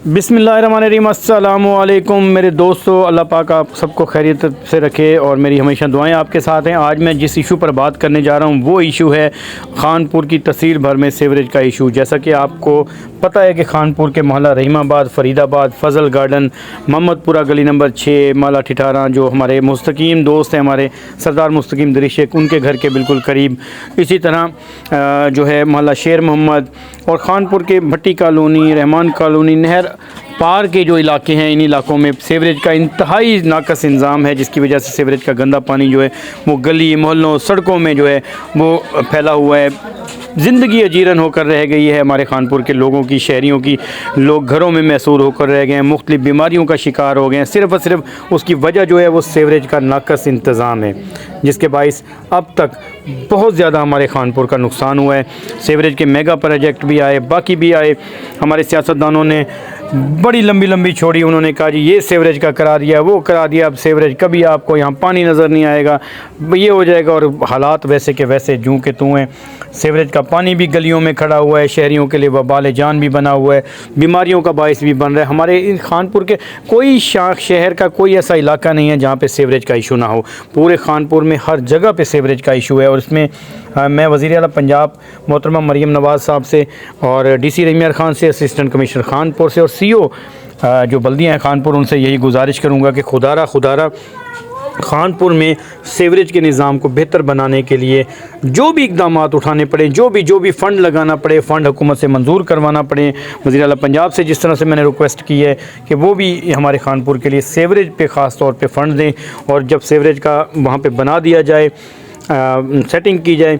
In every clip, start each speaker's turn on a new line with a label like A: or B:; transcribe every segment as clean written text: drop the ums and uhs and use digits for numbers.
A: बिस्मिल्लाहिर्रहमानिर्रहीम, अस्सलामु अलैकुम मेरे दोस्तों। अल्लाह पाक आप सबको खैरियत से रखे और मेरी हमेशा दुआएं आपके साथ हैं। आज मैं जिस इशू पर बात करने जा रहा हूं वो इशू है खानपुर की तहसील भर में सीवरेज का इशू। जैसा कि आपको पता है कि खानपुर के मोहल्ला रहीमाबाद, फरीदाबाद, फजल गार्डन, मोहम्मदपुरा गली नंबर 6, माला ठिठारा, जो हमारे मुस्तकीम दोस्त हैं, हमारे सरदार मुस्तकीम दरिशेक, उनके घर के बिल्कुल करीब, इसी तरह जो है मोहल्ला शेर मोहम्मद और खानपुर के भट्टी कॉलोनी, रहमान कॉलोनी, नहर पार के जो इलाके हैं, इन इलाकों में सीवरेज का इंतहाई नाकस इंतज़ाम है, जिसकी वजह से सीवरेज का गंदा पानी जो है वो गली मोहल्लों सड़कों में जो है वो फैला हुआ है। ज़िंदगी अजीरन होकर रह गई है हमारे खानपुर के लोगों की, शहरियों की। लोग घरों में महसूर होकर रह गए हैं, मुख्तलिफ बीमारियों का शिकार हो गए हैं। सिर्फ़ और सिर्फ उसकी वजह जो है वो सीवरेज का नाकस इंतज़ाम है, जिसके बाइस अब तक बहुत ज़्यादा हमारे खानपुर का नुकसान हुआ है। सीवरेज के मेगा प्रोजेक्ट भी आए, बाकी भी आए। हमारे सियासतदानों ने बड़ी लंबी लंबी छोड़ी, उन्होंने कहा जी ये सीवरेज का करा दिया, वो करा दिया, अब सीवरेज कभी आपको यहाँ पानी नज़र नहीं आएगा, ये हो जाएगा। और हालात वैसे के वैसे जूं के तूं हैं। सीवरेज का पानी भी गलियों में खड़ा हुआ है, शहरियों के लिए वबाल जान भी बना हुआ है, बीमारियों का बायस भी बन रहा है। हमारे खानपुर के कोई शहर का कोई ऐसा इलाका नहीं है जहाँ पे सीवरेज का इशू ना हो। पूरे खानपुर में हर जगह पे सीवरेज का इशू है। और इसमें मैं वज़ीर आला पंजाब मोहतरमा मरीम नवाज़ साहब से और DC रहीम खान से, असिस्टेंट कमिश्नर खानपुर से और CO जो बल्दियाँ हैं खानपुर, उनसे यही गुजारिश करूँगा कि खुदारा खानपुर में सीवरेज के निज़ाम को बेहतर बनाने के लिए जो भी इकदाम उठाने पड़े, जो भी फ़ंड लगाना पड़े, फ़ंड हुकूमत से मंजूर करवाना पड़े। वज़ीर आला पंजाब से जिस तरह से मैंने रिक्वेस्ट की है कि वो भी हमारे खानपुर के लिए सीवरेज पे ख़ास तौर पे फ़ंड दें, और जब सीवरेज का वहाँ पे बना दिया जाए, सेटिंग की जाए,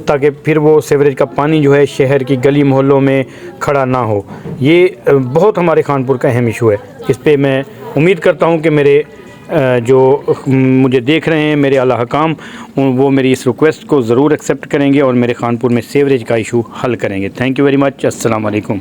A: ताकि फिर वो सीवरेज का पानी जो है शहर की गली मोहल्लों में खड़ा ना हो। ये बहुत हमारे खानपुर का अहम इशू है। इस पे मैं उम्मीद करता हूँ कि मेरे जो मुझे देख रहे हैं, मेरे आला हकाम, वो मेरी इस रिक्वेस्ट को ज़रूर एक्सेप्ट करेंगे और मेरे खानपुर में सीवरेज का इशू हल करेंगे। Thank you very much. अस्सलाम वालेकुम।